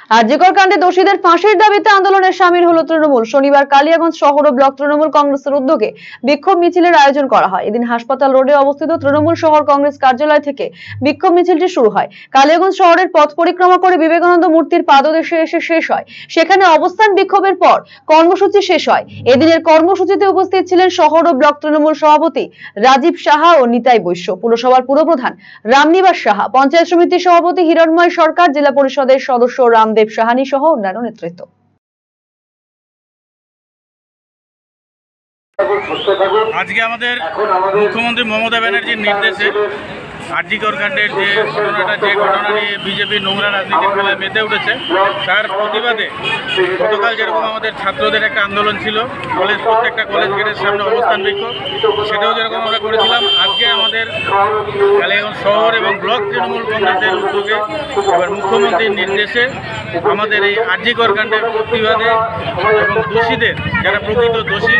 আরজিকর কাণ্ডে দোষীদের ফাঁসির দাবিতে আন্দোলনে সামিল হলো তৃণমূল। শনিবার কালিয়াগঞ্জ শহর ও ব্লক তৃণমূল কংগ্রেসের উদ্যোগে বিক্ষোভ মিছিলের আয়োজন করা হয়। এদিন হাসপাতাল রোডে অবস্থিত তৃণমূল শহর কংগ্রেস কার্যালয় থেকে বিক্ষোভ মিছিলটি শুরু হয়। কালিয়াগঞ্জ শহরের পথ পরিক্রমা করে বিবেকানন্দ মূর্তির পাদদেশে এসে শেষ হয়। সেখানে অবস্থান বিক্ষোভের পর কর্মসূচি শেষ হয়। এদিনের কর্মসূচিতে উপস্থিত ছিলেন শহর ও ব্লক তৃণমূল সভাপতি রাজীব সাহা ও নিতাই বৈশ্য, পুরসভার পুরপ্রধান রামনিবাস সাহা, পঞ্চায়েত সমিতির সভাপতি হিরণময় সরকার, জেলা পরিষদের সদস্য রামদেব সাহানি সহ অন্যান্য নেতৃত্ব। আজকে আমাদের মুখ্যমন্ত্রী মমতা ব্যানার্জির নির্দেশে আরজিকর কাণ্ডের যে ঘটনা নিয়ে বিজেপি নোংরা রাজনীতির খেলায় মেতে উঠেছে, তার প্রতিবাদে গতকাল যেরকম আমাদের ছাত্রদের একটা আন্দোলন ছিল, প্রত্যেকটা কলেজ গেটের সামনে অবস্থান বিক্ষোভ, সেটাও যেরকম আমরা করেছিলাম, আজকে আমাদের কালিয়াগঞ্জ শহর এবং ব্লক তৃণমূল কংগ্রেসের উদ্যোগে এবার মুখ্যমন্ত্রীর নির্দেশে আমাদের এই আরজিকর কাণ্ডের প্রতিবাদে এবং দোষীদের, যারা প্রকৃত দোষী,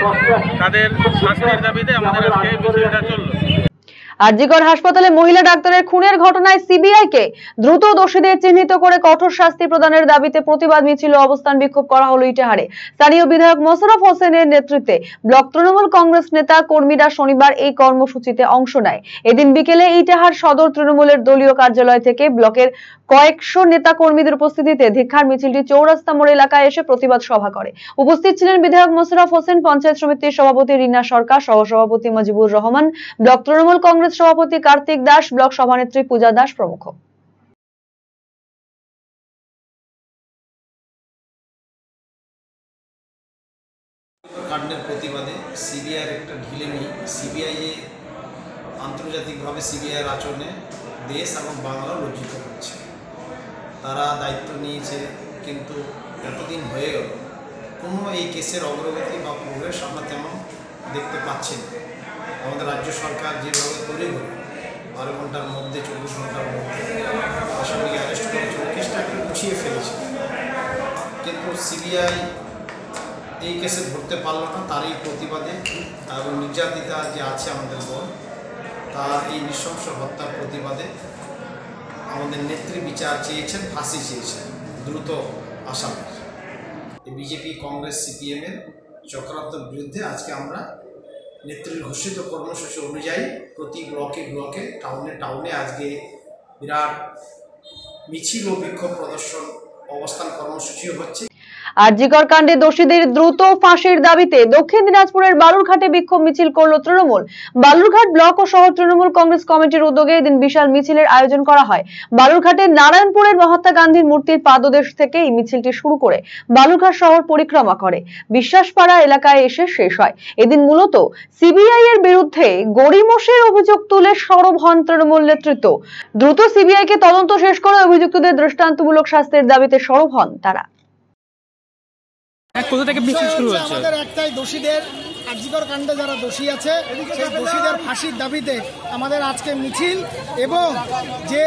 তাদের শাস্তির দাবিতে আমাদের আজকে মিছিলটা চলল। আরজিকর হাসপাতালে মহিলা ডাক্তারের খুনের ঘটনায় সিবিআইকে দ্রুত দোষীদের চিহ্নিত করে কঠোর শাস্তি প্রদানের দাবিতে প্রতিবাদ মিছিল ও অবস্থান বিক্ষোভ করা হলো ইটাহারে। স্থানীয় বিধায়ক মোশাররফ হোসেনের নেতৃত্বে ব্লক তৃণমূল কংগ্রেস নেতা কর্মীরা শনিবার এই কর্মসূচিতে অংশ নেয়। এদিন বিকেলে ইটাহার সদর তৃণমূলের দলীয় কার্যালয় থেকে ব্লকের কয়েকশো নেতা কর্মীদের উপস্থিতিতে ধিক্কার মিছিলটি চৌরাস্তা মোড় এলাকায় এসে প্রতিবাদ সভা করে। উপস্থিত ছিলেন বিধায়ক মোশাররফ হোসেন, পঞ্চায়েত সমিতির সভাপতি রিনা সরকার, সহসভাপতি মজিবুর রহমান, ব্লক তৃণমূল কংগ্রেস সভাপতি কার্তিক দাস, ব্লক সভানেত্রী পূজা দাস প্রমুখ। কাণ্ডের প্রতিবাদে সিবিআইয়ের একটা ঢিলেমি, সিবিআই আন্তর্জাতিকভাবে সিবিআইয়ের আচরণে দেশ এবং বাংলা লজ্জিত হচ্ছে। তারা দায়িত্ব নিয়েছে, কিন্তু এতদিন হয়ে গেল কোনো এই কেসের অগ্রগতি বা প্রোগ্রেস আমরা তেমন দেখতে পাচ্ছি না। আমাদের রাজ্য সরকার যেভাবে তৈরি করে 12 ঘন্টার মধ্যে 24 ঘন্টার মধ্যে আসামিকে অ্যারেস্ট করেছে, কেসটাকে গুছিয়ে ফেলেছে, কিন্তু সিবিআই এই কেসে ধরতে পারল না। তার এই প্রতিবাদে এবং নির্যাতিতা যে আছে আমাদের বোন, তার এই নৃশংস হত্যার প্রতিবাদে আমাদের নেত্রী বিচার চেয়েছেন, ফাঁসি চেয়েছেন দ্রুত আসামি। বিজেপি, কংগ্রেস, সিপিএমের চক্রান্তের বিরুদ্ধে আজকে আমরা নেত্রীর ঘোষিত কর্মসূচি অনুযায়ী প্রতি ব্লকে ব্লকে, টাউনে টাউনে আজকে বিরাট মিছিল ও বিক্ষোভ প্রদর্শন অবস্থান কর্মসূচিও হচ্ছে। আরজিকর কাণ্ডে দোষীদের দ্রুত ফাঁসির দাবিতে দক্ষিণ দিনাজপুরের বালুরঘাটে বিক্ষোভ মিছিল করল তৃণমূল। বালুরঘাট ব্লক ও শহর তৃণমূল কংগ্রেস কমিটির উদ্যোগে এদিন বিশাল মিছিলের আয়োজন করা হয়। বালুরঘাটের নারায়ণপুরের মহাত্মা গান্ধীর মূর্তির পাদদেশ থেকে এই মিছিলটি শুরু করে বালুরঘাট শহর পরিক্রমা করে বিশ্বাসপাড়া এলাকায় এসে শেষ হয়। এদিন মূলত সিবিআই এর বিরুদ্ধে গড়িমসির অভিযোগ তুলে সরব হন তৃণমূল নেতৃত্ব। দ্রুত সিবিআই কে তদন্ত শেষ করে অভিযুক্তদের দৃষ্টান্তমূলক শাস্তির দাবিতে সরব হন তারা। কোথা থেকে মিছিল শুরু হচ্ছে? আমাদের একটাই, দোষীদের, আরজিকর কাণ্ডে যারা দোষী আছে সেই দোষীদের ফাঁসির দাবিতে আমাদের আজকে মিছিল। এবং যে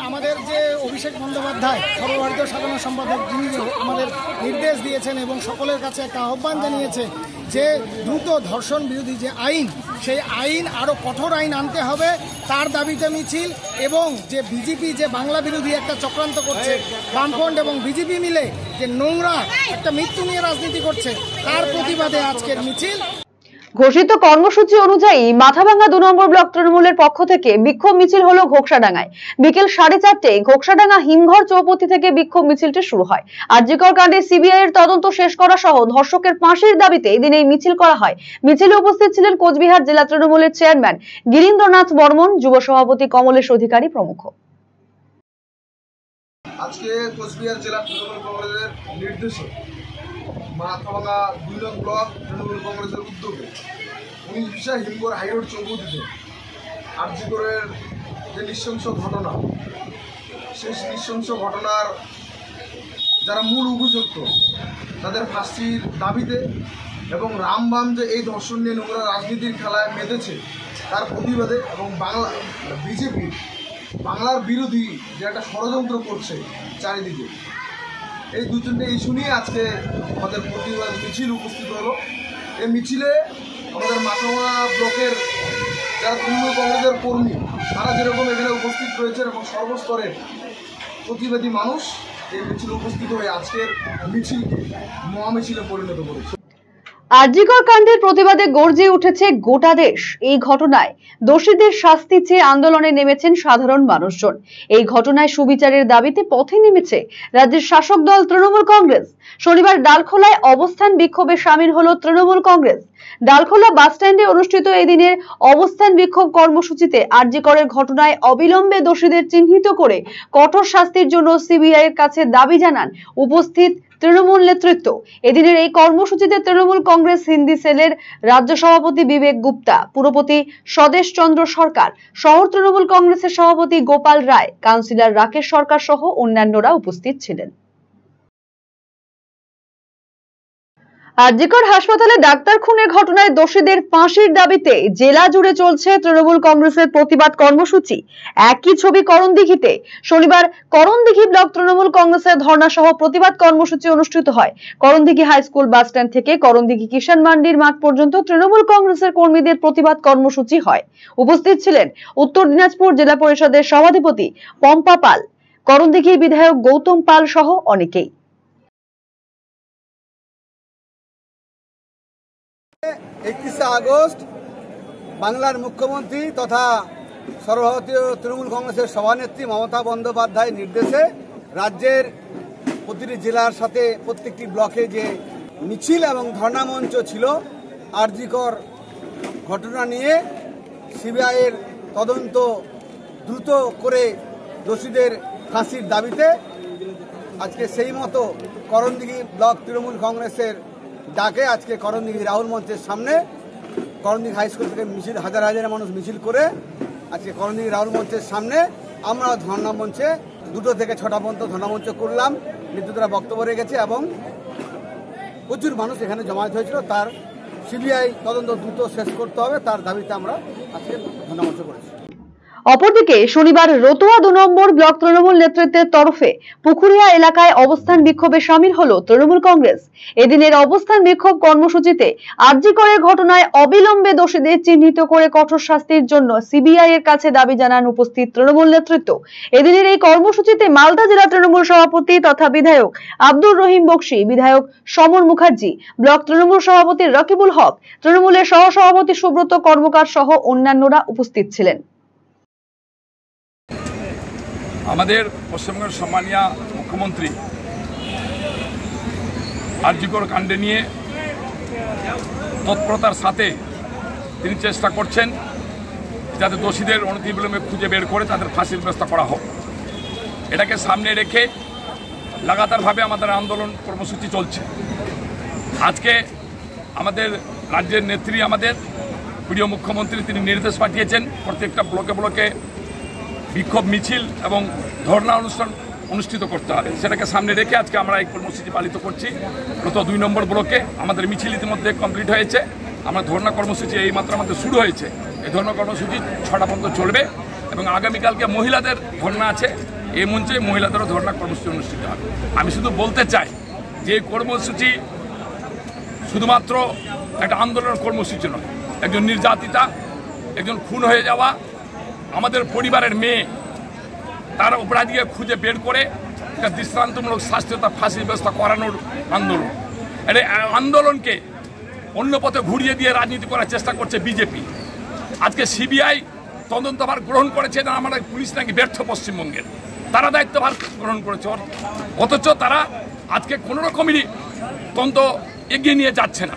আমাদের যে অভিষেক বন্দ্যোপাধ্যায় সর্বভারতীয় সাধারণ সম্পাদক, যিনি আমাদের নির্দেশ দিয়েছেন এবং সকলের কাছে একটা আহ্বান জানিয়েছে যে দ্রুত ধর্ষণ বিরোধী যে আইন, সেই আইন আরও কঠোর আইন আনতে হবে, তার দাবিতে মিছিল। এবং যে বিজেপি যে বাংলা বিরোধী একটা চক্রান্ত করছে, বামফ্রন্ট এবং বিজেপি মিলে যে নোংরা একটা মৃত্যু নিয়ে রাজনীতি করছে, তার প্রতিবাদে আজকের মিছিল। ঘোষিত কর্মসূচি অনুযায়ী মাথাভাঙ্গা 2 নম্বর ব্লক তৃণমূলের পক্ষ থেকে বিক্ষোভ মিছিল হলো ঘোকসাডাঙ্গায়। বিকেল 4:30টায় ঘোকসাডাঙ্গা হিমঘর চৌপতি থেকে বিক্ষোভ মিছিলটি শুরু হয়। আরজিকর কাণ্ডে সিবিআই এর তদন্ত শেষ করা সহ ধর্ষকের ফাঁসির দাবিতে এদিন এই মিছিল করা হয়। মিছিলে উপস্থিত ছিলেন কোচবিহার জেলা তৃণমূলের চেয়ারম্যান গিরীন্দ্রনাথ বর্মন, যুব সভাপতি কমলেশ অধিকারী প্রমুখ। আজকে কোচবিহার জেলা তৃণমূল কংগ্রেসের নির্দেশে মাথাভাঙ্গা 2 নং ব্লক তৃণমূল কংগ্রেসের উদ্যোগে 19 হিমঘর হাইরোড চৌপতিতে আরজিকরের যে নৃশংস ঘটনা, সেই নৃশংস ঘটনার যারা মূল অভিযুক্ত তাদের ফাঁসির দাবিতে এবং রামবাম যে এই ধর্ষণ নিয়ে নোংরা রাজনীতির খেলায় মেতেছে তার প্রতিবাদে, এবং বিজেপি বাংলার বিরোধী যে একটা ষড়যন্ত্র করছে চারিদিকে, এই দুজনটা ইস্যু নিয়ে আজকে আমাদের প্রতিবাদ মিছিল উপস্থিত হলো। এই মিছিলে আমাদের মাথাভাঙ্গা ব্লকের যারা তৃণমূল কংগ্রেসের কর্মী, তারা যেরকম এখানে উপস্থিত রয়েছেন এবং সর্বস্তরের প্রতিবাদী মানুষ এই মিছিলে উপস্থিত হয়ে আজকের মিছিলকে মহামিছিলে পরিণত করেছে। আরজিকর কাণ্ডের প্রতিবাদে গর্জে উঠেছে গোটা দেশ। এই ঘটনায় দোষীদের শাস্তি চেয়ে আন্দোলনে নেমেছেন সাধারণ মানুষজন। এই ঘটনায় সুবিচারের দাবিতে পথে নেমেছে রাজ্যের শাসক দল তৃণমূল কংগ্রেস। শনিবার ডালখোলায় অবস্থান বিক্ষোভে সামিল হলো তৃণমূল কংগ্রেস। ডালখোলা বাসস্ট্যান্ডে অনুষ্ঠিত এই দিনের অবস্থান বিক্ষোভ কর্মসূচিতে আরজিকরের ঘটনায় অবিলম্বে দোষীদের চিহ্নিত করে কঠোর শাস্তির জন্য সিবিআই এর কাছে দাবি জানান উপস্থিত তৃণমূল নেতৃত্ব। এদিনের এই কর্মসূচিতে তৃণমূল কংগ্রেস হিন্দি সেলের রাজ্য সভাপতি বিবেক গুপ্তা, পুরপতি স্বদেশ চন্দ্র সরকার, শহর তৃণমূল কংগ্রেসের সভাপতি গোপাল রায়, কাউন্সিলর রাকেশ সরকার সহ অন্যান্যরা উপস্থিত ছিলেন। আরজিকর হাসপাতালে ডাক্তার খুনের ঘটনায় দোষীদের ফাঁসির দাবিতে জেলা জুড়ে চলছে তৃণমূল কংগ্রেসের প্রতিবাদ কর্মসূচি। একই ছবি করণদিঘিতে। শনিবার করণদিঘি ব্লক তৃণমূল কংগ্রেসের ধর্ণা সহ প্রতিবাদ কর্মসূচি অনুষ্ঠিত হয়। Karandighi high school bus stand থেকে করণদিঘি কিষাণ মান্ডির মাঠ পর্যন্ত তৃণমূল কংগ্রেসের কর্মীদের প্রতিবাদ কর্মসূচি হয়। উপস্থিত ছিলেন উত্তর দিনাজপুর জেলা পরিষদের সভাধিপতি পম্পা পাল, করণদিঘির বিধায়ক গৌতম পাল সহ অনেকেই। 31 আগস্ট বাংলার মুখ্যমন্ত্রী তথা সর্বভারতীয় তৃণমূল কংগ্রেসের সভানেত্রী মমতা বন্দ্যোপাধ্যায়ের নির্দেশে রাজ্যের প্রতিটি জেলার সাথে প্রত্যেকটি ব্লকে যে মিছিল এবং ধর্ণা মঞ্চ ছিল আরজিকর ঘটনা নিয়ে সিবিআইয়ের তদন্ত দ্রুত করে দোষীদের ফাঁসির দাবিতে আজকে সেই মতো করণদিঘি ব্লক তৃণমূল কংগ্রেসের ডাকে আজকে করণদিঘি রাহুল মঞ্চের সামনে করণদিঘি হাই স্কুল থেকে মিছিল হাজার হাজার মানুষ মিছিল করে আজকে করণদিঘি রাহুল মঞ্চের সামনে আমরা ধর্ণা মঞ্চে 2 থেকে 6টা পর্যন্ত ধর্ণা মঞ্চ করলাম। নেতৃত্বরা বক্তব্য রেখেছে এবং প্রচুর মানুষ এখানে জমায়েত হয়েছিল। তার সিবিআই তদন্ত দ্রুত শেষ করতে হবে তার দাবিতে আমরা আজকে ধর্ণা মঞ্চ করেছি। অপরদিকে শনিবার রতুয়া 2 নম্বর ব্লক তৃণমূল নেতৃত্বের তরফে পুকুরিয়া এলাকায় অবস্থান বিক্ষোভে সামিল হলো তৃণমূল কংগ্রেস। এদিনের অবস্থান বিক্ষোভ কর্মসূচিতে আরজিকরের ঘটনায় অবিলম্বে দোষীদের চিহ্নিত করে কঠোর শাস্তির জন্য সিবিআই এর কাছে দাবি জানান উপস্থিত তৃণমূল নেতৃত্ব। এদিনের এই কর্মসূচিতে মালদা জেলা তৃণমূল সভাপতি তথা বিধায়ক আব্দুর রহিম বক্সি, বিধায়ক সমর মুখার্জি, ব্লক তৃণমূল সভাপতি রকিবুল হক, তৃণমূলের সহসভাপতি সুব্রত কর্মকার সহ অন্যান্যরা উপস্থিত ছিলেন। আমাদের পশ্চিমবঙ্গের সম্মানীয় মুখ্যমন্ত্রী আরজিকর কাণ্ডে নিয়ে তৎপরতার সাথে তিনি চেষ্টা করছেন যাতে দোষীদের অনতিবিলম্বে খুঁজে বের করে তাদের ফাঁসির ব্যবস্থা করা হোক। এটাকে সামনে রেখে লাগাতারভাবে আমাদের আন্দোলন কর্মসূচি চলছে। আজকে আমাদের রাজ্যের নেত্রী, আমাদের প্রিয় মুখ্যমন্ত্রী, তিনি নির্দেশ পাঠিয়েছেন প্রত্যেকটা ব্লকে ব্লকে বিক্ষোভ মিছিল এবং ধর্ণা অনুষ্ঠান অনুষ্ঠিত করতে হবে। সেটাকে সামনে রেখে আজকে আমরা এই কর্মসূচি পালিত করছি। রতুয়া 2 নম্বর ব্লকে আমাদের মিছিল ইতিমধ্যে কমপ্লিট হয়েছে। আমরা ধর্ণা কর্মসূচি এই মাত্র আমাদের শুরু হয়েছে। এই ধর্ণা কর্মসূচি 6টা পর্যন্ত চলবে এবং আগামীকালকে মহিলাদের ধর্ণা আছে। এই মঞ্চে মহিলাদেরও ধর্ণা কর্মসূচি অনুষ্ঠিত হবে। আমি শুধু বলতে চাই যে এই কর্মসূচি শুধুমাত্র একটা আন্দোলনের কর্মসূচি নয়। একজন নির্যাতিতা, একজন খুন হয়ে যাওয়া আমাদের পরিবারের মেয়ে, তার অপরাধীকে খুঁজে বের করে একটা দৃষ্টান্তমূলক শাস্তি তার ফাঁসির ব্যবস্থা করানোর আন্দোলন। এই আন্দোলনকে অন্য পথে ঘুরিয়ে দিয়ে রাজনীতি করার চেষ্টা করছে বিজেপি। আজকে সিবিআই তদন্তভার গ্রহণ করেছে, আমাদের পুলিশ নাকি ব্যর্থ পশ্চিমবঙ্গের। তারা দায়িত্বভার গ্রহণ করেছে, অথচ তারা আজকে কোনো রকমেরই তদন্ত এগিয়ে নিয়ে যাচ্ছে না।